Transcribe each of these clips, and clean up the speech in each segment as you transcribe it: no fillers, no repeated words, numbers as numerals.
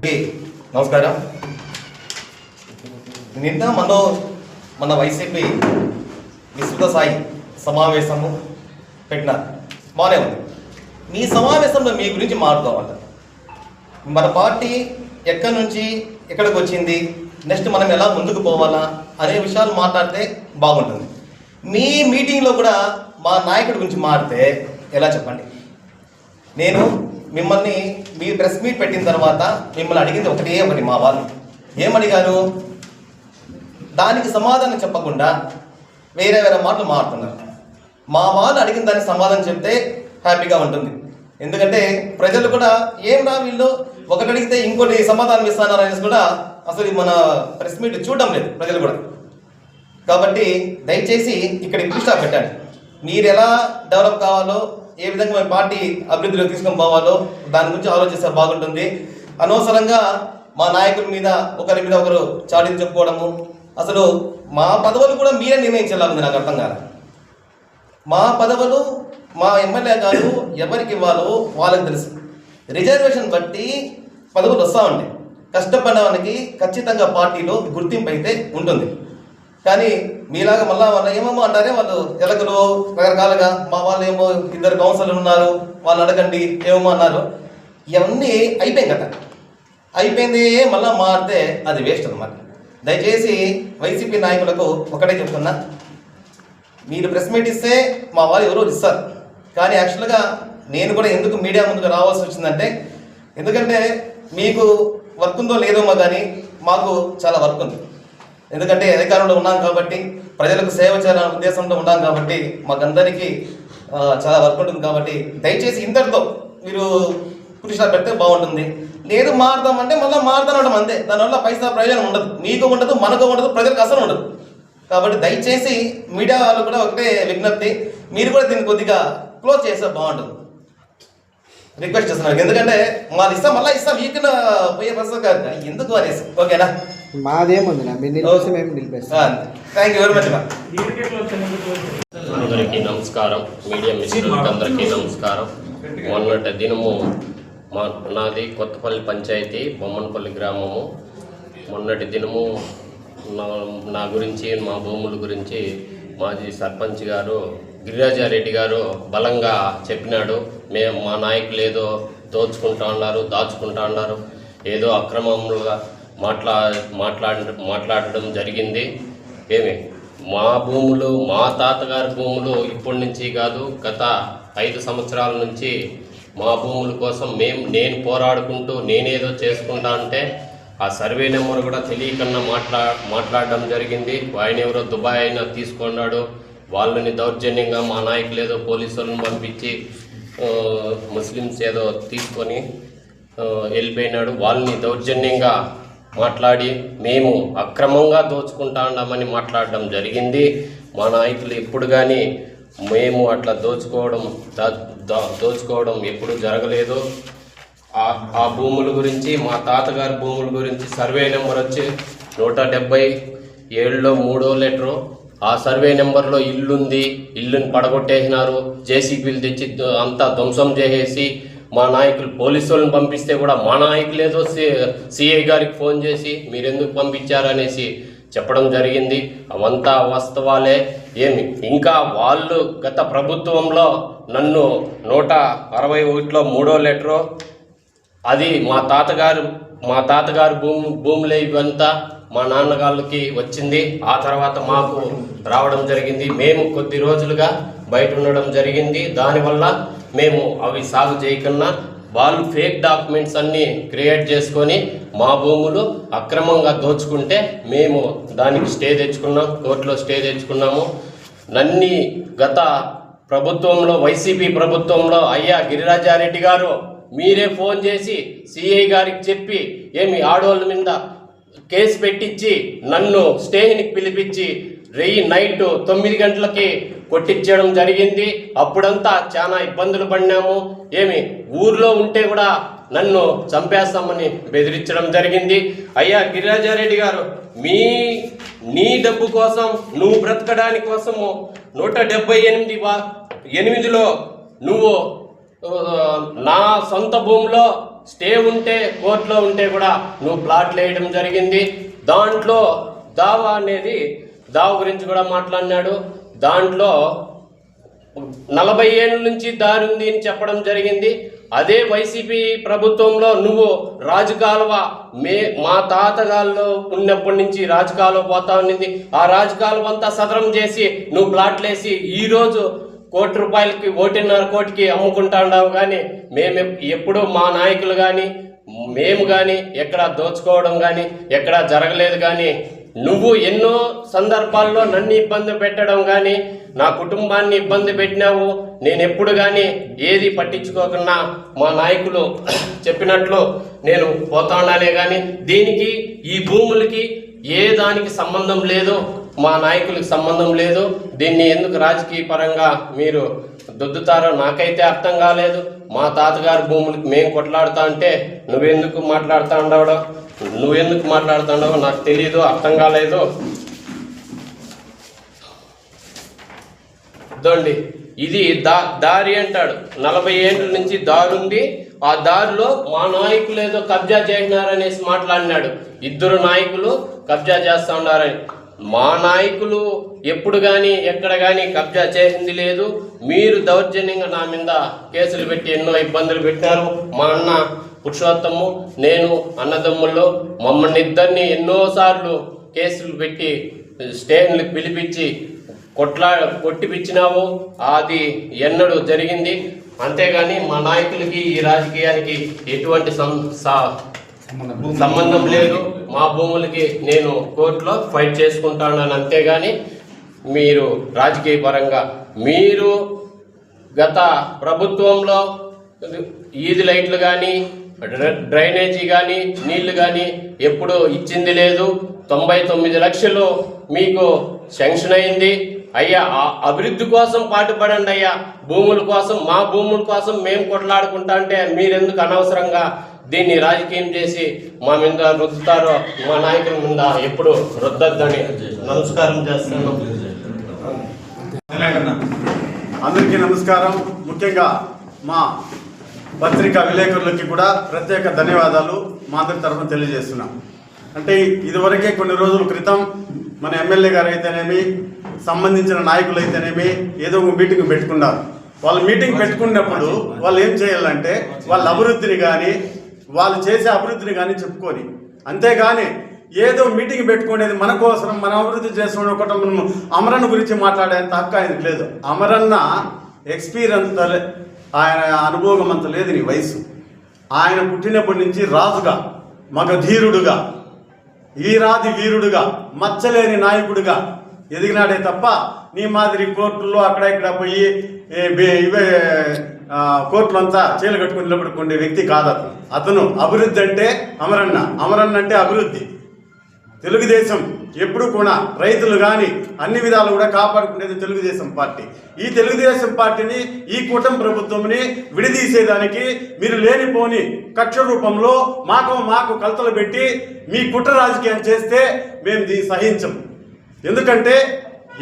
నమస్కారం. నిన్న మన వైసీపీ విస్తృత స్థాయి సమావేశము పెట్టినారు, బాగానే ఉంది. మీ సమావేశంలో మీ గురించి మాట్లాడుకోవాలి. మన పార్టీ ఎక్కడి నుంచి ఎక్కడికి వచ్చింది, నెక్స్ట్ మనం ఎలా ముందుకు పోవాలా అనే విషయాలు మాట్లాడితే బాగుంటుంది. మీ మీటింగ్లో కూడా మా నాయకుడి గురించి మాట్లాడితే ఎలా చెప్పండి. నేను మిమ్మల్ని మీ ప్రెస్ మీట్ పెట్టిన తర్వాత మిమ్మల్ని అడిగింది ఒకటి, మా వాళ్ళు ఏమడిగారు, దానికి సమాధానం చెప్పకుండా వేరే మాటలు మాట్లాడుతున్నారు. మా వాళ్ళు అడిగిన దానికి సమాధానం చెప్తే హ్యాపీగా ఉంటుంది. ఎందుకంటే ప్రజలు కూడా ఏం వీళ్ళు ఒకటి అడిగితే ఇంకోటి సమాధానం ఇస్తున్నారు అనేసి కూడా అసలు మన ప్రెస్ మీట్ చూడడం లేదు ప్రజలు కూడా. కాబట్టి దయచేసి ఇక్కడ దృష్టి పెట్టండి. మీరు ఎలా డెవలప్ కావాలో, ఏ విధంగా మన పార్టీ అభివృద్ధిలో తీసుకొని పోవాలో దాని గురించి ఆలోచిస్తే బాగుంటుంది. అనవసరంగా మా నాయకుల మీద ఒకరి మీద ఒకరు చాడీలు చెప్పుకోవడము, అసలు మా పదవులు కూడా మీరే నిర్ణయించాలని నాకు అర్థం కాదు. మా పదవులు మా ఎమ్మెల్యే గారు ఎవరికి ఇవ్వాలో వాళ్ళకి తెలుసు. రిజర్వేషన్ బట్టి పదవులు వస్తూ ఉంటాయి. కష్టపడడానికి ఖచ్చితంగా పార్టీలో గుర్తింపు అయితే ఉంటుంది. కానీ మీలాగా మళ్ళీ వాళ్ళు ఏమేమో అంటారే, వాళ్ళు ఎలకలు రకరకాలుగా మా వాళ్ళు ఏమో 2 కౌన్సిలర్లు ఉన్నారు వాళ్ళు అడగండి ఏమో అన్నారు. ఇవన్నీ అయిపోయింది కదా, అయిపోయింది. మళ్ళీ మారితే అది వేస్ట్ అన్నమాట. దయచేసి వైసీపీ నాయకులకు ఒకటే చెప్తున్నా, మీరు ప్రెస్ మీట్ ఇస్తే మా వాళ్ళు ఎవరో ఇస్తారు. కానీ యాక్చువల్గా నేను కూడా ఎందుకు మీడియా ముందుకు రావాల్సి వచ్చిందంటే, ఎందుకంటే మీకు వర్క్ ఉందో లేదో కానీ మాకు చాలా వర్క్ ఉంది. ఎందుకంటే అధికారంలో ఉన్నాం కాబట్టి, ప్రజలకు సేవ చేయాలనే ఉద్దేశంతో ఉన్నాం కాబట్టి మాకందరికీ చాలా వర్క్ ఉంటుంది. కాబట్టి దయచేసి ఇంతటితో మీరు కృషి పెడితే బాగుంటుంది. లేదు మారుతామంటే మళ్ళీ మారుతానడం అంతే. దానివల్ల పైసా ప్రయోజనం ఉండదు, మీకు ఉండదు, మనకు ఉండదు, ప్రజలకు అసలు ఉండదు. కాబట్టి దయచేసి మీడియా వాళ్ళు కూడా ఒకటే విజ్ఞప్తి, మీరు కూడా దీన్ని కొద్దిగా క్లోజ్ చేస్తే బాగుంటుంది రిక్వెస్ట్ చేస్తున్నారు. ఎందుకంటే మాది ఇస్తాం, మళ్ళీ ఇస్తాం, మీకు పోయే ప్రసాద్ గారు ఎందుకు అనేసి. ఓకేనా, మాదేముంది థ్యాంక్ యూ వెరీ మచ్. అందరికీ నమస్కారం, మీడియా మిత్రులకు అందరికీ నమస్కారం. మొన్నటి దినము నాది కొత్తపల్లి పంచాయతీ బొమ్మనపల్లి గ్రామము. మొన్నటి దినము నా గురించి, మా భూముల గురించి మాజీ సర్పంచ్ గారు గిరిరాజారెడ్డి గారు బలంగా చెప్పినాడు. మా నాయకులు ఏదో దోచుకుంటా ఉన్నారు, దాచుకుంటా ఉన్నారు, ఏదో అక్రమంగా మాట్లాడడం జరిగింది. మా భూములు, మా తాతగారి భూములు ఇప్పటి నుంచి కాదు, గత 5 సంవత్సరాల నుంచి మా భూముల కోసం నేను పోరాడుకుంటూ నేనేదో చేసుకుంటా అంటే ఆ సర్వే నెంబర్ కూడా తెలియకన్నా మాట్లాడడం జరిగింది. ఆయన ఎవరో దుబాయ్ అయినా తీసుకున్నాడు, వాళ్ళని దౌర్జన్యంగా మా నాయకులు ఏదో పోలీసు వాళ్ళని పంపించి ముస్లిమ్స్ ఏదో తీసుకొని వెళ్ళిపోయినాడు. వాళ్ళని దౌర్జన్యంగా మాట్లాడి మేము అక్రమంగా దోచుకుంటా ఉన్నామని మాట్లాడడం జరిగింది. మా నాయకులు ఎప్పుడు కానీ మేము అట్లా దోచుకోవడం ఎప్పుడు జరగలేదు. ఆ భూముల గురించి, మా తాతగారి భూముల గురించి సర్వే నెంబర్ వచ్చి 177లో 3వ లెటరు. ఆ సర్వే నెంబర్లో ఇల్లుంది, ఇల్లుని పడగొట్టేసినారు, జేసీబీలు తెచ్చి అంతా ధ్వంసం చేసేసి మా నాయకులు పోలీసు వాళ్ళని పంపిస్తే కూడా మా నాయకులు ఏదో సిఐ గారికి ఫోన్ చేసి మీరెందుకు పంపించారనేసి చెప్పడం జరిగింది. అవంతా వాస్తవాలే. ఇంకా వాళ్ళు గత ప్రభుత్వంలో నన్ను 161లో 3వ లెటరు, అది మా తాతగారు భూములే ఇవంతా మా నాన్నగాళ్ళకి వచ్చింది. ఆ తర్వాత మాకు రావడం జరిగింది. మేము కొద్ది రోజులుగా బయట ఉండడం జరిగింది. దానివల్ల మేము అవి సాగు చేయకుండా వాళ్ళు ఫేక్ డాక్యుమెంట్స్ అన్నీ క్రియేట్ చేసుకొని మా భూములు అక్రమంగా దోచుకుంటే మేము దానికి స్టే తెచ్చుకున్నాం, కోర్టులో స్టే తెచ్చుకున్నాము. నన్ని గత ప్రభుత్వంలో, వైసీపీ ప్రభుత్వంలో అయ్యా గిరిరాజారెడ్డి గారు మీరే ఫోన్ చేసి సిఐ గారికి చెప్పి ఆడవాళ్ళ మీద కేసు పెట్టించి నన్ను స్టేషన్కి పిలిపించి నైట్ 9 గంటలకి కొట్టించడం జరిగింది. అప్పుడంతా చాలా ఇబ్బందులు పడినాము. ఊర్లో ఉంటే కూడా నన్ను చంపేస్తామని బెదిరించడం జరిగింది. అయ్యా గిరిరాజారెడ్డి గారు, నీ డబ్బు కోసం, నువ్వు బ్రతకడానికి కోసము 178లో నువ్వు నా సొంత భూమిలో స్టే ఉంటే కోర్టులో ఉంటే కూడా నువ్వు ప్లాట్లు వేయడం జరిగింది. దాంట్లో దావా గురించి కూడా మాట్లాడినాడు. దాంట్లో 40 ఏళ్ళ నుంచి దారి ఉంది అని చెప్పడం జరిగింది. అదే వైసీపీ ప్రభుత్వంలో నువ్వు రాజకాలువ మా తాతగాళ్ళు ఉన్నప్పటి నుంచి రాజకాలువ పోతా ఉన్నింది. ఆ రాజకాలువ అంతా సదరం చేసి నువ్వు ప్లాట్లు వేసి ఈరోజు ₹1 కోటి 1.5 కోటికి అమ్ముకుంటా ఉన్నావు. కానీ మేము ఎప్పుడూ మా నాయకులు కానీ మేము కానీ ఎక్కడ దోచుకోవడం కానీ ఎక్కడ జరగలేదు. కానీ నువ్వు ఎన్నో సందర్భాల్లో నన్ను ఇబ్బంది పెట్టడం కానీ నా కుటుంబాన్ని ఇబ్బంది పెట్టినావు. నేను ఎప్పుడు కానీ ఏది పట్టించుకోకుండా మా నాయకులు చెప్పినట్లు నేను పోతానే. కానీ దీనికి ఈ భూములకి ఏ దానికి సంబంధం లేదు, మా నాయకులకు సంబంధం లేదు. దీన్ని ఎందుకు రాజకీయ పరంగా మీరు దొద్దుతారో నాకైతే అర్థం కాలేదు. మా తాతగారి భూములకి మేము కొట్లాడుతా అంటే నువ్వెందుకు మాట్లాడుతున్నావో నాకు తెలియదు, అర్థం కాలేదు. ఇదండి ఇది దారి అంటాడు. 40 ఏళ్ళ నుంచి దారి ఉంది. ఆ దారిలో మా నాయకులు ఏదో కబ్జా చేసినారనేసి మాట్లాడినాడు. 2 నాయకులు కబ్జా చేస్తా ఉన్నారని. మా నాయకులు ఎప్పుడు కానీ ఎక్కడ కానీ కబ్జా చేసింది లేదు. మీరు దౌర్జన్యంగా నా మీద కేసులు పెట్టి ఎన్నో ఇబ్బందులు పెట్టారు. మా అన్న పురుషోత్తము, నేను అన్నదమ్ముల్లో మమ్మల్ని ఇద్దరిని ఎన్నోసార్లు కేసులు పెట్టి స్టేషన్లకు పిలిపించి కొట్టిపిచ్చినావు. అది ఎన్నడూ జరిగింది. అంతేగాని మా నాయకులకి ఈ రాజకీయానికి ఎటువంటి సంబంధం లేదు. మా భూములకి నేను కోర్టులో ఫైట్ చేసుకుంటాను. అంతేగాని మీరు రాజకీయ పరంగా మీరు గత ప్రభుత్వంలో ఈది లైట్లు కానీ డ్రైనేజీ కానీ నీళ్లు కానీ ఎప్పుడు ఇచ్చింది లేదు. 99 లక్షలు మీకు శాంక్షన్ అయింది. అయ్యా అభివృద్ధి కోసం పాటుపడండి అయ్యా. భూముల కోసం మా భూముల కోసం మేము కొట్లాడుకుంటా అంటే మీరెందుకు అనవసరంగా దీన్ని రాజకీయం చేసి మా మీద రుద్దుతారో మా నాయకుల మీద ఎప్పుడు రుద్దద్దని నమస్కారం చేస్తాను. అందరికీ నమస్కారం. ముఖ్యంగా మా పత్రికా విలేకరులకి కూడా ప్రత్యేక ధన్యవాదాలు మా అందరి తరఫున తెలియజేస్తున్నాం. అంటే ఇదివరకే కొన్ని రోజుల క్రితం మన ఎమ్మెల్యే గారు అయితేనేమి సంబంధించిన నాయకులు అయితేనేమి ఏదో ఒక మీటింగ్ పెట్టుకున్నారు. వాళ్ళు మీటింగ్ పెట్టుకున్నప్పుడు వాళ్ళు ఏం చేయాలంటే వాళ్ళ అభివృద్ధిని కానీ వాళ్ళు చేసే అభివృద్ధిని కానీ చెప్పుకొని, అంతేగాని ఏదో మీటింగ్ పెట్టుకునేది మన కోసం మన అభివృద్ధి చేసుకునే ఒకటి అమరన్న గురించి మాట్లాడేంత హక్కు ఆయనకు లేదు. అమరన్న ఎక్స్పీరియన్స్ ఆయన అనుభవం అంత లేదు నీ వయసు. ఆయన పుట్టినప్పటి నుంచి రాజుగా, మగధీరుడుగా, వీరాది వీరుడుగా, మచ్చలేని నాయకుడుగా ఎదిగినాడే తప్ప నీ మాదిరి కోర్టుల్లో అక్కడ ఇక్కడ పోయి ఇవే కోర్టులంతా చీలు కట్టుకుని నిలబడుకునే వ్యక్తి కాదు అతను. అభివృద్ధి అంటే అమరన్న అంటే అభివృద్ధి. తెలుగుదేశం ఎప్పుడు కూడా రైతులు కానీ అన్ని విధాలు కూడా కాపాడుకునేది తెలుగుదేశం పార్టీ. ఈ తెలుగుదేశం పార్టీని ఈ కూటమి ప్రభుత్వంని విడదీసేదానికి మీరు లేనిపోని కక్ష రూపంలో మాకు కలతలు పెట్టి మీ కుట్ర రాజకీయం చేస్తే మేము దీన్ని సహించం. ఎందుకంటే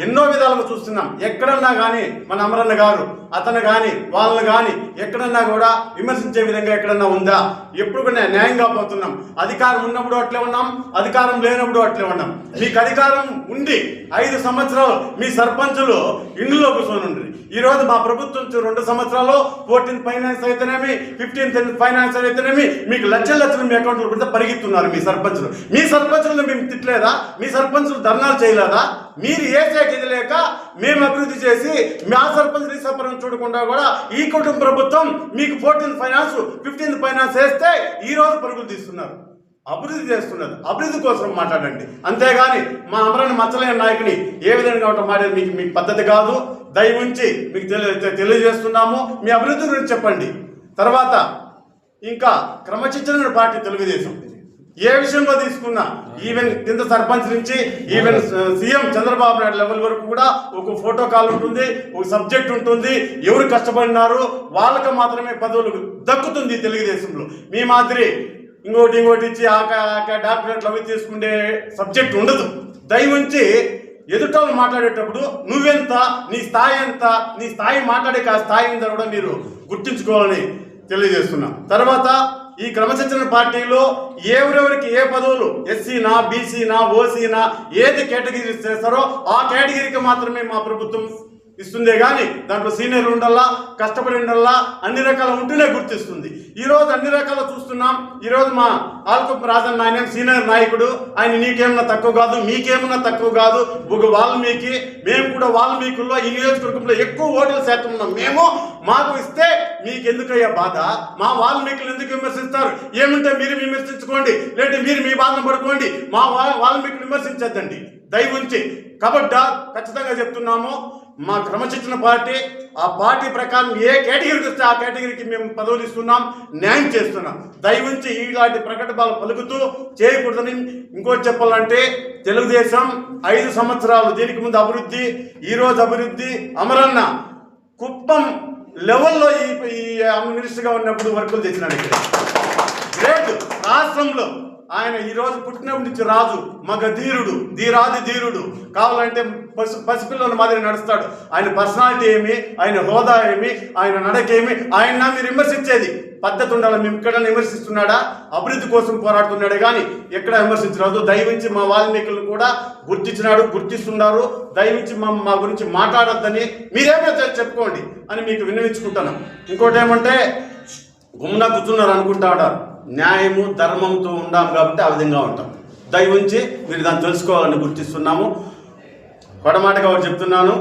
ఎన్నో విధాలుగా చూస్తున్నాం. ఎక్కడన్నా కానీ మన అమరన్న గారు అతను కానీ వాళ్ళని కానీ ఎక్కడన్నా కూడా విమర్శించే విధంగా ఎక్కడన్నా ఉందా? ఎప్పుడు కూడా న్యాయంగా పోతున్నాం. అధికారం ఉన్నప్పుడు అట్లే ఉన్నాం, అధికారం లేనప్పుడు అట్లే ఉన్నాం. మీకు అధికారం ఉండి 5 సంవత్సరాలు మీ సర్పంచులు ఇండ్లలో కూర్చొని ఉండ్రి. ఈరోజు మా ప్రభుత్వం 2 సంవత్సరాలు 14th ఫైనాన్స్ అయితేనేమి 15th ఫైనాన్స్ అయితేనేమి మీకు లక్షలు మీ అకౌంట్లో పెడితే పరిగెత్తున్నారు మీ సర్పంచులు. మీ సర్పంచులను మేము తిట్టలేదా? మీ సర్పంచులు ధర్నాలు చేయలేదా? మీరు ఏ శాఖ లేక మేము అభివృద్ధి చేసి మా సర్పంచ్ రీసపరం చూడకుండా కూడా ఈ కుటుంబ ప్రభుత్వం మీకు 14th ఫైనాన్స్ 15th ఫైనాన్స్ వేస్తే ఈ రోజు పరుగులు తీస్తున్నారు. అభివృద్ధి చేస్తున్నారు. అభివృద్ధి కోసం మాట్లాడండి. అంతేగాని మా అమరన్న మచ్చలేని నాయకుని ఏ విధంగా మాట్లాడేది మీకు పద్ధతి కాదు. దయ ఉంచి మీకు తెలియజేస్తున్నాము. మీ అభివృద్ధి గురించి చెప్పండి. తర్వాత ఇంకా క్రమశిక్షణ పార్టీ తెలుగుదేశం ఏ విషయంలో తీసుకున్నా ఈవెన్ కింద సర్పంచ్ నుంచి even CM Chandrababu Naidu level వరకు కూడా ఒక ఫోటో కాల్ ఉంటుంది, ఒక సబ్జెక్ట్ ఉంటుంది. ఎవరు కష్టపడినారు వాళ్ళకి మాత్రమే పదవులు దక్కుతుంది తెలుగుదేశంలో. మీ మాదిరి ఇంకోటి ఇచ్చి డాక్టరేట్లు అవి తీసుకునే సబ్జెక్ట్ ఉండదు. దయ ఉంచి ఎదుటోళ్ళు మాట్లాడేటప్పుడు నువ్వెంత, నీ స్థాయి ఎంత, నీ స్థాయి మాట్లాడే ఆ స్థాయి ఎంత కూడా మీరు గుర్తించుకోవాలని తెలియజేస్తున్నాం. తర్వాత ఈ క్రమశిక్షణ పార్టీలో ఎవరెవరికి ఏ పదవులు ఎస్సీనా, బీసీనా, ఓసీనా ఏది కేటగిరీ చేస్తారో ఆ కేటగిరీకి మాత్రమే మా ప్రభుత్వం ఇస్తుందే కానీ దాంట్లో సీనియర్ ఉండల్లా, కష్టపడి ఉండల్లా, అన్ని రకాల ఉంటూనే గుర్తిస్తుంది. ఈరోజు అన్ని రకాల చూస్తున్నాం. ఈరోజు మా ఆల్కొప్ప రాజన్న ఆయన సీనియర్ నాయకుడు, ఆయన నీకేమన్నా తక్కువ కాదు, మీకేమన్నా తక్కువ కాదు. ఒక వాల్మీకి, మేము కూడా వాల్మీకుల్లో ఈ నియోజకవర్గంలో ఎక్కువ ఓట్ల శాతం ఉన్నాం. మేము మాకు ఇస్తే మీకు ఎందుకయ్యా బాధ? మా వాల్మీకులు ఎందుకు విమర్శిస్తారు? ఏమంటే మీరు విమర్శించుకోండి, లేదంటే మీరు మీ బాధను పడుకోండి, మా వాల్మీకులు విమర్శించద్దండి దయవుంచి. కాబట్టి ఖచ్చితంగా చెప్తున్నాము, మా క్రమశిక్షణ పార్టీ ఆ పార్టీ ప్రకారం ఏ కేటగిరీకి వస్తే ఆ కేటగిరీకి మేము పదవులు ఇస్తున్నాం, న్యాయం చేస్తున్నాం. దయవుంచి ఇలాంటి ప్రకటనలు పలుకుతూ చేయకూడదని. ఇంకోటి చెప్పాలంటే తెలుగుదేశం 5 సంవత్సరాలు దీనికి ముందు అభివృద్ధి, ఈరోజు అభివృద్ధి. అమరన్న కుప్పం లెవెల్లో ఈ మినిస్టర్గా ఉన్నప్పుడు వర్కులు తెచ్చినాడు. ఇక్కడ గ్రేట్ రాష్ట్రంలో ఆయన ఈరోజు పుట్టినప్పటి నుంచి రాజు, మగ ధీరుడు, ధీరాది ధీరుడు. కావాలంటే పసిపిల్లల మాదిరి నడుస్తాడు. ఆయన పర్సనాలిటీ ఏమి, ఆయన హోదా ఏమి, ఆయన నడకేమి, ఆయన మీరు విమర్శించేది పద్ధతి ఉండాలి. మేము ఇక్కడ విమర్శిస్తున్నాడా? అభివృద్ధి కోసం పోరాడుతున్నాడే కానీ ఎక్కడ విమర్శించరాదు. దయవించి మా వాల్మీకులను కూడా గుర్తించినాడు, గుర్తిస్తున్నారు. దయవించి మా గురించి మాట్లాడొద్దని మీరేమైతే చెప్పుకోండి అని మీకు విన్నవించుకుంటాను. ఇంకోటి ఏమంటే గుమ్నా కూర్చున్నారు అనుకుంటాడారు. న్యాయము ధర్మంతో ఉండాం కాబట్టి ఆ విధంగా ఉంటాం. దయవుంచి మీరు దాన్ని తెలుసుకోవాలని గుర్తిస్తున్నాము. పడమాటగా ఒకటి చెప్తున్నాను.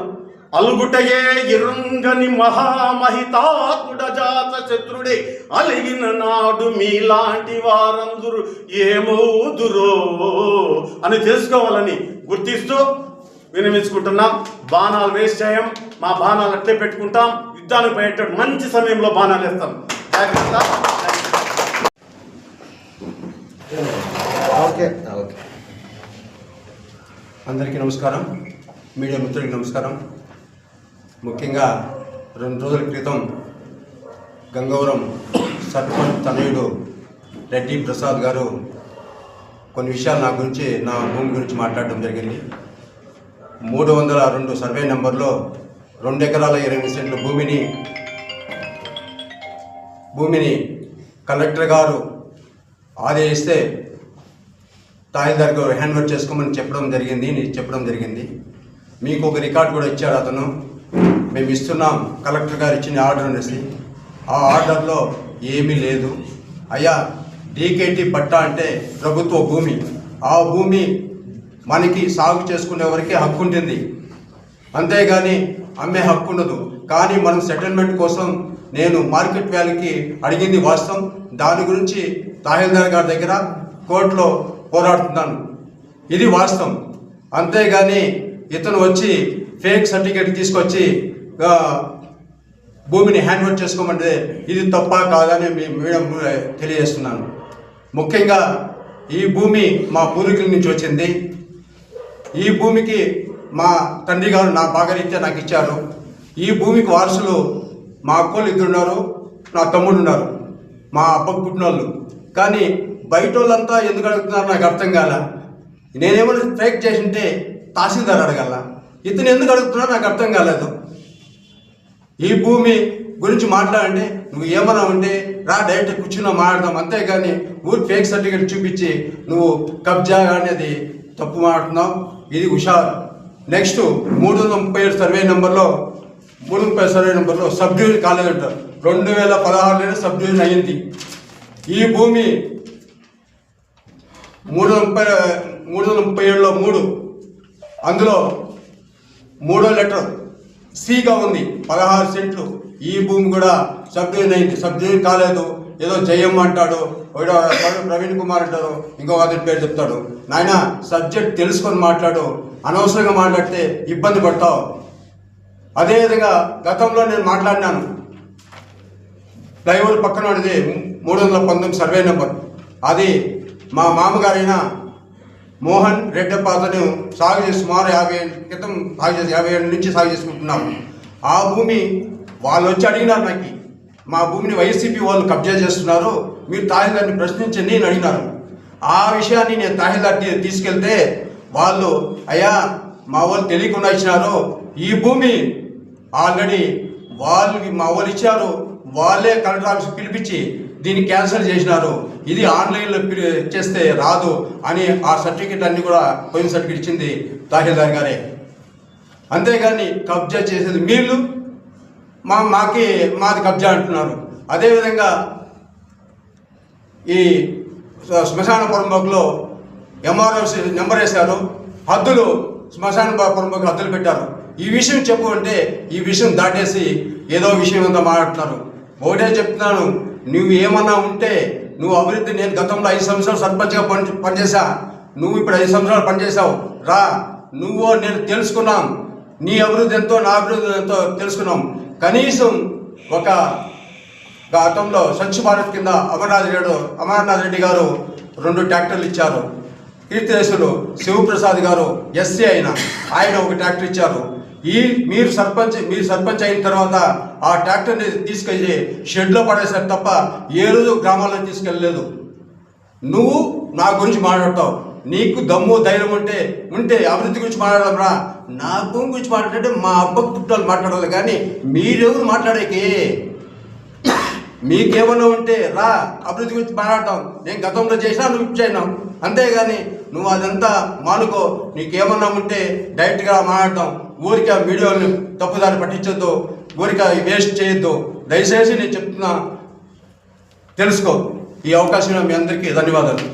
అలుగుటయే ఇరుంగని మహామహితాత్ముడ జాత శత్రుడే అలిగిన నాడు మీలాంటి వారందరూ ఏమవుదురో అని తెలుసుకోవాలని గుర్తిస్తూ వినిపించుకుంటున్నాం. బాణాలు వేస్ట్ చేయం, మా బాణాలు అట్లే పెట్టుకుంటాం. యుద్ధానికి పోయేటప్పుడు మంచి సమయంలో బాణాలు వేస్తాం. ఓకే అందరికీ నమస్కారం, మీడియా మిత్రులకి నమస్కారం. ముఖ్యంగా 2 రోజుల క్రితం గంగవరం సర్పంచ్ తనయుడు రెడ్డి ప్రసాద్ గారు కొన్ని విషయాలు నా గురించి, నా భూమి గురించి మాట్లాడడం జరిగింది. 302 సర్వే నెంబర్లో 2 ఎకరాల 20 సెంట్ల భూమిని కలెక్టర్ గారు ఆదేశిస్తే తహసీల్దార్ గారు హ్యాండ్ ఓవర్ చేసుకోమని చెప్పడం జరిగింది. మీకు ఒక రికార్డు కూడా ఇచ్చాడు అతను. మేము ఇస్తున్నాం, కలెక్టర్ గారు ఇచ్చిన ఆర్డర్ అనేసి. ఆ ఆర్డర్లో ఏమీ లేదు. అయ్యా, డీకేటీ పట్టా అంటే ప్రభుత్వ భూమి. ఆ భూమి మనకి సాగు చేసుకునే వరకే హక్కు ఉంటుంది, అంతేగాని అమ్మే హక్కు ఉండదు. కానీ మనం సెటిల్మెంట్ కోసం నేను మార్కెట్ వాల్యూకి అడిగింది వాస్తవం. దాని గురించి తహసీల్దార్ గారి దగ్గర కోర్టులో పోరాడుతున్నాను, ఇది వాస్తవం. అంతేగాని ఇతను వచ్చి ఫేక్ సర్టిఫికేట్ తీసుకొచ్చి భూమిని హ్యాండ్ ఓవర్ చేసుకోమంటే ఇది తప్ప కాదని మేడం తెలియజేస్తున్నాను. ముఖ్యంగా ఈ భూమి మా పూర్వీకుల నుంచి వచ్చింది. ఈ భూమికి మా తండ్రి గారు నా భాగరీత్యా నాకు ఇచ్చారు. ఈ భూమికి వారసులు మా అక్కోళ్ళు 2 ఉన్నారు, నా తమ్ముడు ఉన్నారు, మా అబ్బకు పుట్టిన వాళ్ళు. కానీ బయట వాళ్ళంతా ఎందుకు అడుగుతున్నారు నాకు అర్థం కాల. నేనేమైనా ఫేక్ చేసింటే తహసీల్దార్ అడగల, ఇతను ఎందుకు అడుగుతున్నారో నాకు అర్థం కాలేదు. ఈ భూమి గురించి మాట్లాడంటే నువ్వు ఏమన్నా ఉంటే రా, డైరెక్ట్ కూర్చున్నా మాట్లాడదాం, అంతేగాని ఊరు ఫేక్ సర్టిఫికేట్ చూపించి నువ్వు కబ్జా అనేది తప్పు మాట్లాడుతున్నావు. ఇది హుషారు. నెక్స్ట్ 337 సర్వే నెంబర్లో సబ్ డివిజన్ కాలేజ్ అంటారు. 2016లోనే సబ్ డివిజన్ అయ్యింది. ఈ భూమి 337లో 3, అందులో 3వ లెటర్ సిగా ఉంది, 16 సెంట్లు. ఈ భూమి కూడా సబ్ డివిజన్ అయింది. సబ్ డివిజన్ కాలేదు. ఏదో జయమ్మ అంటాడు, ప్రవీణ్ కుమార్ అంటారు, ఇంకో అతని పేరు చెప్తాడు. నాయన సబ్జెక్ట్ తెలుసుకొని మాట్లాడు, అనవసరంగా మాట్లాడితే ఇబ్బంది పడతావు. అదేవిధంగా గతంలో నేను మాట్లాడినాను, ఫ్లైఓవర్ పక్కన ఉన్నది 319 సర్వే నెంబర్. అది మా మామగారైన మోహన్ రెడ్డప్ప అతను సాగు చేసి సుమారు 50 ఏళ్ళ క్రితం 50 ఏళ్ళ నుంచి సాగు చేసుకుంటున్నాము. ఆ భూమి వాళ్ళు వచ్చి అడిగినారు నాకు, మా భూమిని వైసీపీ వాళ్ళు కబ్జా చేస్తున్నారు, మీరు తహసీల్దార్ని ప్రశ్నించండి అని అడిగినారు. ఆ విషయాన్ని నేను తహసీల్దార్ తీసుకెళ్తే వాళ్ళు, అయ్యా మా వాళ్ళు తెలియకుండా ఇచ్చినారు, ఈ భూమి ఆల్రెడీ మా వాళ్ళు ఇచ్చారు, వాళ్ళే కలెక్టర్ ఆఫీస్కి పిలిపించి దీన్ని క్యాన్సిల్ చేసినారు, ఇది ఆన్లైన్లో చేస్తే రాదు అని ఆ సర్టిఫికెట్ అన్ని కూడా పోయిన సర్టిఫికెట్ ఇచ్చింది తహసీల్దార్ గారే. అంతేగాని కబ్జా చేసేది మీరు, మాది కబ్జా అంటున్నారు. అదేవిధంగా ఈ శ్మశాన పొరంబోకులో ఎంఆర్ఓ నెంబర్ వేశారు, హద్దులు శ్మశాన పొరంబోకు హద్దులు పెట్టారు. ఈ విషయం చెప్పు అంటే ఈ విషయం దాటేసి ఏదో విషయం అంతా మాట్లాడుతున్నారు. ఒకటే చెప్తున్నాను, నువ్వు ఏమన్నా ఉంటే నువ్వు అభివృద్ధి, నేను గతంలో 5 సంవత్సరాలు సర్పంచ్గా పనిచేసా, నువ్వు ఇప్పుడు 5 సంవత్సరాలు పనిచేసావు రా, నువ్వు నేను తెలుసుకున్నాం, నీ అభివృద్ధి ఎంతో నా అభివృద్ధి ఎంతో తెలుసుకున్నాం. కనీసం ఒక గతంలో స్వచ్ఛ భారత్ కింద అమర్నాథ్ రెడ్డి గారు 2 ట్రాక్టర్లు ఇచ్చారు. కీర్తిశేషులు శివప్రసాద్ గారు ఎస్సీ ఆయన 1 ట్రాక్టర్ ఇచ్చారు. మీరు సర్పంచ్ అయిన తర్వాత ఆ ట్రాక్టర్ని తీసుకెళ్ళి షెడ్లో పడేశారు తప్ప ఏ రోజు గ్రామాల్లో తీసుకెళ్ళలేదు. నువ్వు నా గురించి మాట్లాడతావు, నీకు దమ్ము ధైర్యం ఉంటే అభివృద్ధి గురించి మాట్లాడడం రా. నా భూమి గురించి మాట్లాడితే మా అబ్బకు పుట్టాలు మాట్లాడాలి, కానీ మీరెవరు మాట్లాడేకి? మీకేమన్నా ఉంటే రా, అభివృద్ధి గురించి మాట్లాడతాం. నేను గతంలో చేసినా నువ్వు ఇప్పుడు చేయనావు, అంతేగాని నువ్వు అదంతా మానుకో. నీకేమన్నా ఉంటే డైరెక్ట్గా మాట్లాడతాం. ఊరికే వీడియోని తప్పుదారి పట్టించొద్దు, ఊరికే వేస్ట్ చేయొద్దు. దయచేసి నేను చెప్తున్నా, తెలుసుకో. ఈ అవకాశం మీ అందరికీ ధన్యవాదాలు.